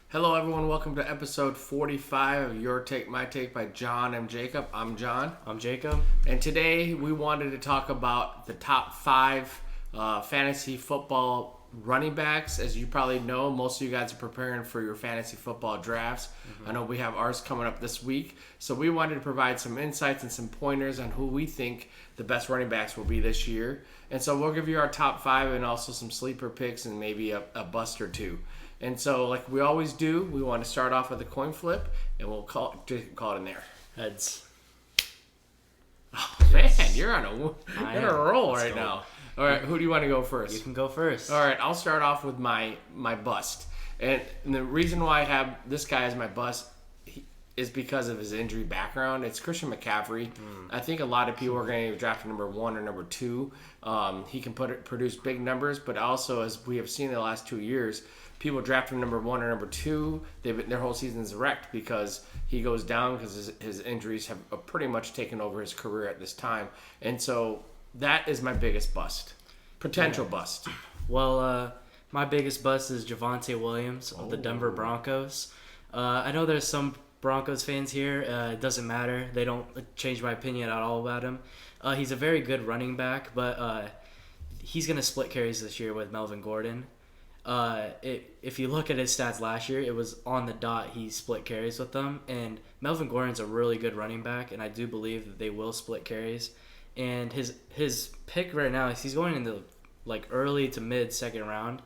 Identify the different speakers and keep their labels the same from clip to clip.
Speaker 1: Hello, everyone. Welcome to episode 45 of Your Take, My Take by John and Jacob. I'm John.
Speaker 2: I'm Jacob.
Speaker 1: And today we wanted to talk about the top five fantasy football running backs. As you probably know, most of you guys are preparing for your fantasy football drafts. I know we have ours coming up this week. So we wanted to provide some insights and some pointers on who we think the best running backs will be this year. And so we'll give you our top five and also some sleeper picks and maybe a bust or two. And so, like we always do, we want to start off with a coin flip, and we'll call it in there.
Speaker 2: Heads.
Speaker 1: Oh, man, you're on a roll
Speaker 2: Let's
Speaker 1: right
Speaker 2: go.
Speaker 1: now. All right, who do you want to go first?
Speaker 2: You can go first.
Speaker 1: All right, I'll start off with my bust. And the reason why I have this guy as my bust is because of his injury background. It's Christian McCaffrey. I think a lot of people are going to draft him number one or number two. He can produce big numbers, but also, as we have seen in the last 2 years, people draft him number one or number two. Their whole season's wrecked because he goes down because his injuries have pretty much taken over his career at this time. And so that is my biggest bust. Potential bust.
Speaker 2: Well, my biggest bust is Javonte Williams of the Denver Broncos. I know there's some Broncos fans here. It doesn't matter. They don't change my opinion at all about him. He's a very good running back, but he's going to split carries this year with Melvin Gordon. If you look at his stats last year, it was on the dot. He split carries with them, and Melvin Gordon's a really good running back, and I do believe that they will split carries. And his pick right now is he's going in the early to mid second round.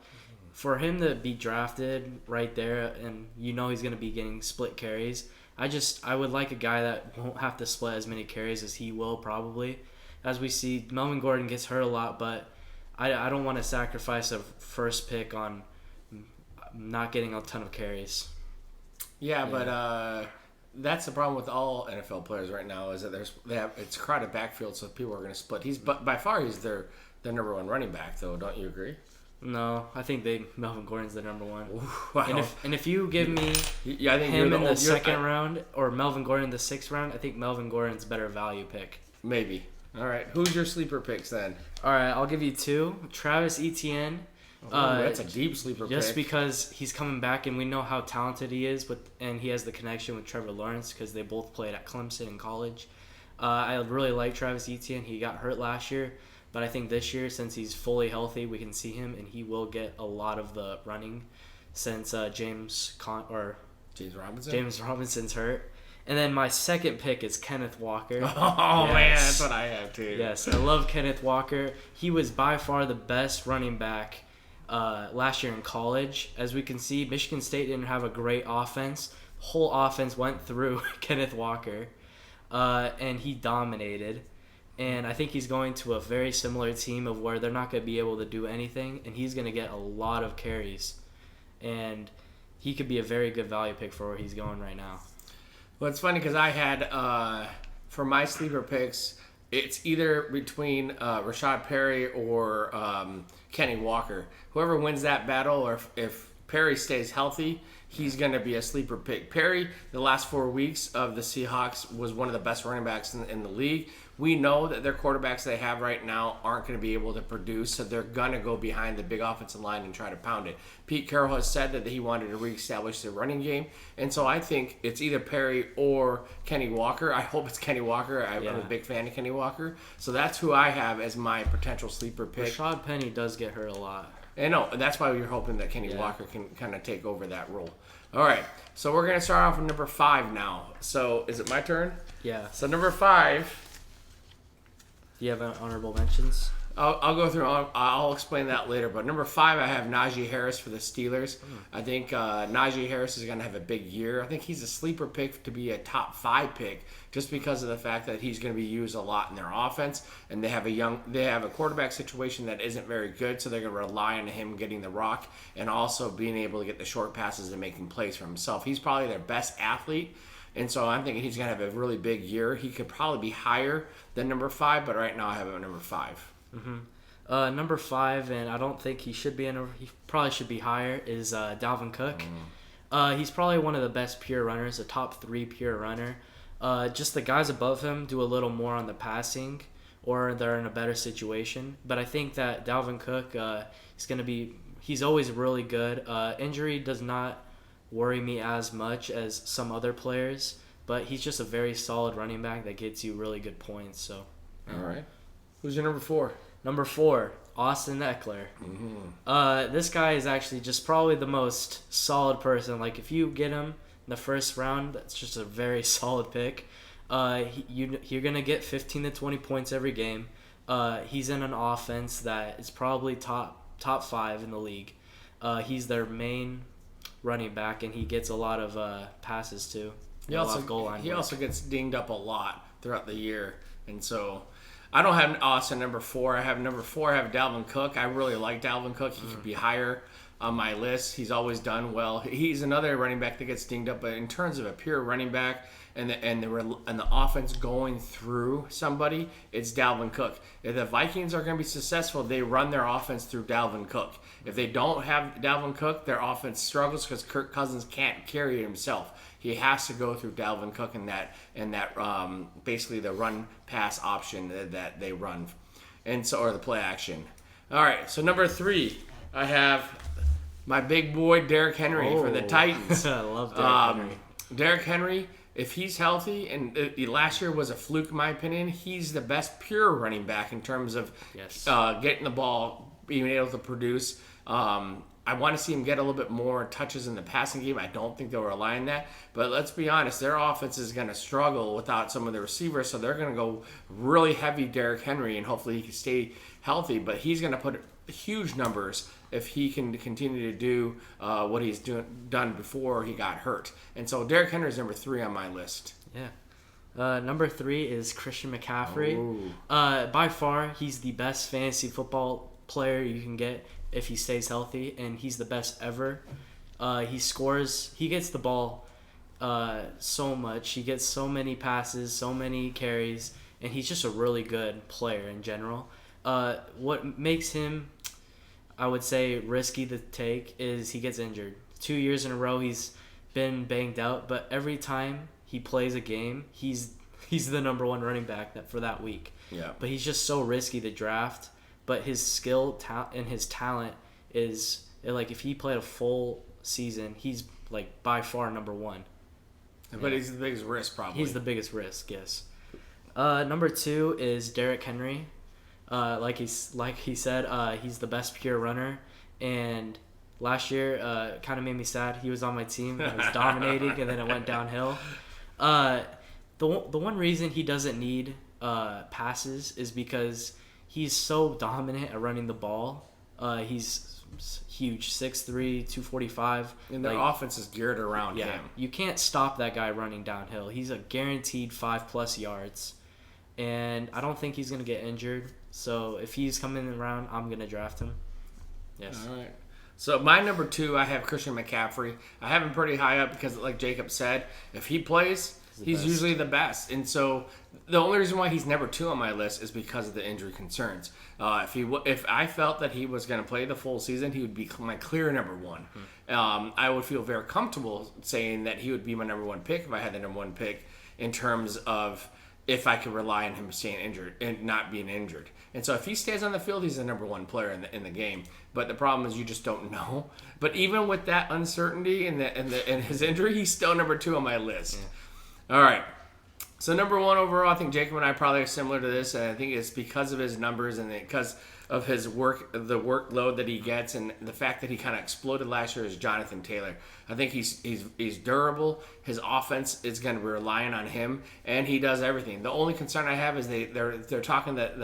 Speaker 2: For him to be drafted right there, and he's going to be getting split carries. I would like a guy that won't have to split as many carries as he will probably. As we see, Melvin Gordon gets hurt a lot, but I don't want to sacrifice a first pick on not getting a ton of carries.
Speaker 1: Yeah, but that's the problem with all NFL players right now is that it's a crowded backfield, so people are going to split. By far he's their number one running back, though. Don't you agree?
Speaker 2: No, I think Melvin Gordon's the number one.
Speaker 1: Wow.
Speaker 2: And if you give me
Speaker 1: I think
Speaker 2: him in the second round or Melvin Gordon in the sixth round, I think Melvin Gordon's a better value pick.
Speaker 1: Maybe. All right. Who's your sleeper picks then?
Speaker 2: All right, I'll give you two. Travis Etienne.
Speaker 1: That's a deep sleeper pick.
Speaker 2: Just because he's coming back and we know how talented he is, and he has the connection with Trevor Lawrence because they both played at Clemson in college. I really like Travis Etienne. He got hurt last year, but I think this year, since he's fully healthy, we can see him, and he will get a lot of the running since James Robinson's hurt. And then my second pick is Kenneth Walker.
Speaker 1: Oh, yes. Man, that's what I have too.
Speaker 2: Yes, I love Kenneth Walker. He was by far the best running back last year in college. As we can see, Michigan State didn't have a great offense. The whole offense went through Kenneth Walker, and he dominated. And I think he's going to a very similar team of where they're not going to be able to do anything, and he's going to get a lot of carries. And he could be a very good value pick for where he's going right now.
Speaker 1: Well, it's funny because I had, for my sleeper picks, it's either between Rashad Perry or Kenny Walker. Whoever wins that battle, or if Perry stays healthy, he's going to be a sleeper pick. Perry, the last 4 weeks of the Seahawks, was one of the best running backs in the league. We know that their quarterbacks they have right now aren't going to be able to produce, so they're going to go behind the big offensive line and try to pound it. Pete Carroll has said that he wanted to reestablish the running game, and so I think it's either Perry or Kenny Walker. I hope it's Kenny Walker. I'm a big fan of Kenny Walker, so that's who I have as my potential sleeper pick.
Speaker 2: Rashad Penny does get hurt a lot.
Speaker 1: I know, that's why you're hoping that Kenny Walker can kind of take over that role. All right, so we're going to start off with number 5 now. So is it my turn?
Speaker 2: Yeah.
Speaker 1: So number 5...
Speaker 2: Do you have honorable mentions?
Speaker 1: I'll go through. I'll explain that later. But number 5, I have Najee Harris for the Steelers. I think Najee Harris is going to have a big year. I think he's a sleeper pick to be a top 5 pick, just because of the fact that he's going to be used a lot in their offense, and they have a quarterback situation that isn't very good, so they're going to rely on him getting the rock and also being able to get the short passes and making plays for himself. He's probably their best athlete. And so I'm thinking he's going to have a really big year. He could probably be higher than number 5, but right now I have him at number 5.
Speaker 2: Mm-hmm. Number 5, and I don't think he should be he probably should be higher, is Dalvin Cook. He's probably one of the best pure runners, a top 3 pure runner. Just the guys above him do a little more on the passing, or they're in a better situation. But I think that Dalvin Cook is going to be – he's always really good. Injury does not worry me as much as some other players, but he's just a very solid running back that gets you really good points. So,
Speaker 1: All right. Who's your number 4?
Speaker 2: number 4, Austin Eckler. This guy is actually just probably the most solid person. Like, if you get him in the first round, that's just a very solid pick. You're going to get 15 to 20 points every game. He's in an offense that is probably top 5 in the league. He's their main running back, and he gets a lot of passes too.
Speaker 1: He
Speaker 2: A lot of goal line work.
Speaker 1: also gets dinged up a lot throughout the year, and so I don't have Austin number 4. I have Dalvin Cook. I really like Dalvin Cook. He could be higher on my list. He's always done well. He's another running back that gets dinged up, but in terms of a pure running back and the offense going through somebody, it's Dalvin Cook. If the Vikings are going to be successful, they run their offense through Dalvin Cook. If they don't have Dalvin Cook, their offense struggles because Kirk Cousins can't carry it himself. He has to go through Dalvin Cook and that basically the run pass option that they run, and so or the play action. All right, so number 3, I have my big boy Derrick Henry for the Titans.
Speaker 2: I love Derrick Henry.
Speaker 1: Derrick Henry, if he's healthy, and last year was a fluke in my opinion, he's the best pure running back in terms of getting the ball, being able to produce. I want to see him get a little bit more touches in the passing game. I don't think they'll rely on that. But let's be honest, their offense is going to struggle without some of the receivers, so they're going to go really heavy Derrick Henry, and hopefully he can stay healthy. But he's going to put huge numbers if he can continue to do what he's done before he got hurt. And so Derrick Henry is number 3 on my list.
Speaker 2: Yeah. Number 3 is Christian McCaffrey. By far, he's the best fantasy football player you can get if he stays healthy, and he's the best ever. He gets the ball so much. He gets so many passes, so many carries, and he's just a really good player in general. What makes him, I would say, risky to take is he gets injured. 2 years in a row he's been banged out, but every time he plays a game, he's the number 1 running back for that week.
Speaker 1: Yeah.
Speaker 2: But he's just so risky to draft. But his skill and his talent is like, if he played a full season, he's like by far number 1.
Speaker 1: But he's the biggest risk, probably.
Speaker 2: He's the biggest risk, yes. Number 2 is Derrick Henry. Like he said, he's the best pure runner, and last year kind of made me sad. He was on my team, I was dominating, and then it went downhill. The one reason he doesn't need passes is because he's so dominant at running the ball. He's huge, 6'3", 245.
Speaker 1: And their offense is geared around him.
Speaker 2: You can't stop that guy running downhill. He's a guaranteed 5+ yards. And I don't think he's going to get injured. So if he's coming around, I'm going to draft him. Yes.
Speaker 1: All right. So my number 2, I have Christian McCaffrey. I have him pretty high up because, like Jacob said, if he plays, he's usually the best. And so the only reason why he's number 2 on my list is because of the injury concerns. If I felt that he was going to play the full season, he would be my clear number 1. I would feel very comfortable saying that he would be my number 1 pick if I had the number 1 pick in terms of if I could rely on him staying injured and not being injured. And so if he stays on the field, he's the number 1 player in the game. But the problem is you just don't know. But even with that uncertainty and his injury, he's still number 2 on my list. Yeah. All right. So number 1 overall, I think Jacob and I probably are similar to this, and I think it's because of his numbers and because of his the workload that he gets, and the fact that he kind of exploded last year is Jonathan Taylor. I think he's durable. His offense is going to be relying on him, and he does everything. The only concern I have is they're talking that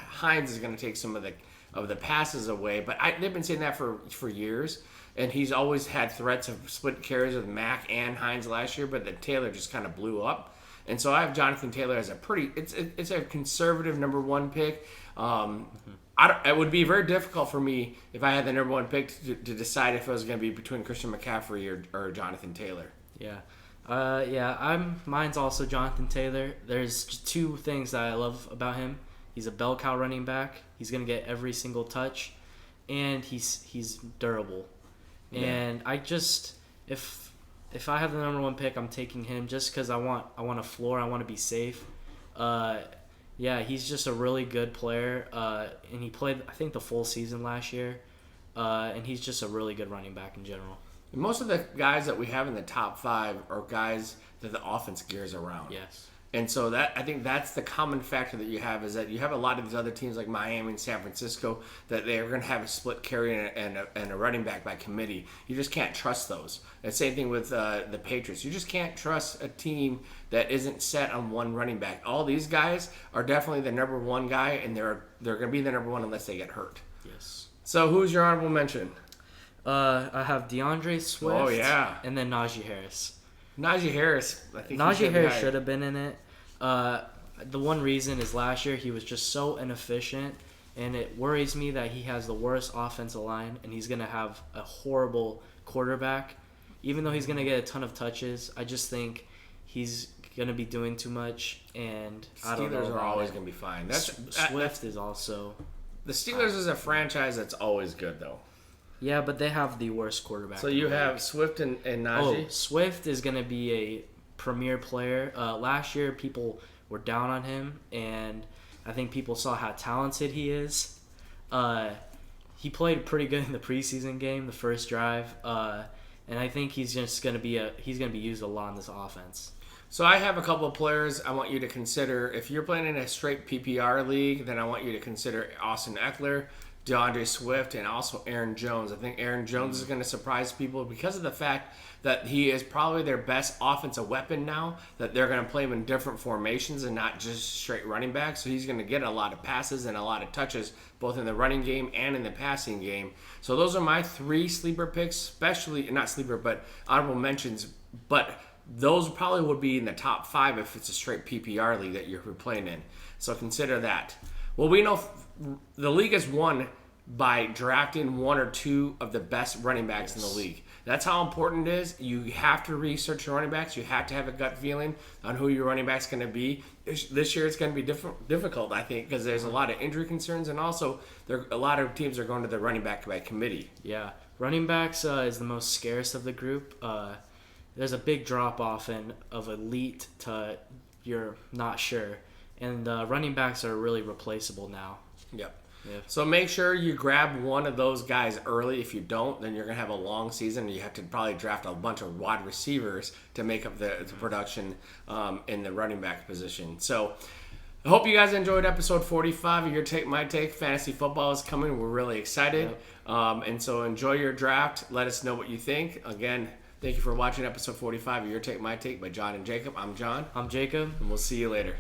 Speaker 1: Hines is going to take some of the passes away, but they've been saying that for years. And he's always had threats of split carries with Mack and Hines last year, but the Taylor just kind of blew up. And so I have Jonathan Taylor as it's a conservative number 1 pick. It would be very difficult for me if I had the number 1 pick to decide if it was going to be between Christian McCaffrey or Jonathan Taylor.
Speaker 2: Yeah. Mine's also Jonathan Taylor. There's 2 things that I love about him. He's a bell cow running back. He's going to get every single touch, and he's durable. Yeah. And I just if I have the number 1 pick, I'm taking him just because I want a floor. I want to be safe. He's just a really good player, and he played, I think, the full season last year, and he's just a really good running back in general.
Speaker 1: And most of the guys that we have in the top 5 are guys that the offense gears around.
Speaker 2: Yes.
Speaker 1: And so I think that's the common factor that you have, is that you have a lot of these other teams like Miami and San Francisco that they're going to have a split carry and a running back by committee. You just can't trust those. And same thing with the Patriots. You just can't trust a team that isn't set on one running back. All these guys are definitely the number one guy, and they're going to be the number one unless they get hurt.
Speaker 2: Yes.
Speaker 1: So who's your honorable mention?
Speaker 2: I have DeAndre Swift.
Speaker 1: Oh, yeah.
Speaker 2: And then Najee Harris.
Speaker 1: Najee Harris. I think
Speaker 2: Najee Harris should have been in it. The one reason is last year he was just so inefficient, and it worries me that he has the worst offensive line, and he's going to have a horrible quarterback. Even though he's going to get a ton of touches, I just think he's going to be doing too much, and I don't know.
Speaker 1: Steelers are always going to be fine.
Speaker 2: Swift is also...
Speaker 1: The Steelers is a franchise that's always good, though.
Speaker 2: Yeah, but they have the worst quarterback.
Speaker 1: So you have Swift and Najee?
Speaker 2: Oh, Swift is going to be a premier player. Last year, people were down on him, and I think people saw how talented he is. He played pretty good in the preseason game, the first drive, and I think he's just going to be used a lot in this offense.
Speaker 1: So I have a couple of players I want you to consider. If you're playing in a straight PPR league, then I want you to consider Austin Eckler, DeAndre Swift, and also Aaron Jones. I think Aaron Jones is going to surprise people because of the fact that he is probably their best offensive weapon now, that they're going to play him in different formations and not just straight running back. So he's going to get a lot of passes and a lot of touches, both in the running game and in the passing game. So those are my 3 sleeper picks, especially, not sleeper, but honorable mentions. But those probably would be in the top 5 if it's a straight PPR league that you're playing in. So consider that. Well, we know the league is won by drafting 1 or 2 of the best running backs in the league. That's how important it is. You have to research your running backs. You have to have a gut feeling on who your running back's going to be. This year it's going to be difficult, I think, because there's a lot of injury concerns, and also a lot of teams are going to the running back by committee.
Speaker 2: Yeah, running backs is the most scarce of the group. There's a big drop-off of elite to you're not sure. And running backs are really replaceable now.
Speaker 1: Yep.
Speaker 2: Yeah.
Speaker 1: So make sure you grab one of those guys early. If you don't, then you're going to have a long season. You have to probably draft a bunch of wide receivers to make up the production in the running back position. So I hope you guys enjoyed episode 45 of Your Take, My Take. Fantasy football is coming. We're really excited. Yep. And so enjoy your draft. Let us know what you think. Again, thank you for watching episode 45 of Your Take, My Take by John and Jacob. I'm John.
Speaker 2: I'm Jacob.
Speaker 1: And we'll see you later.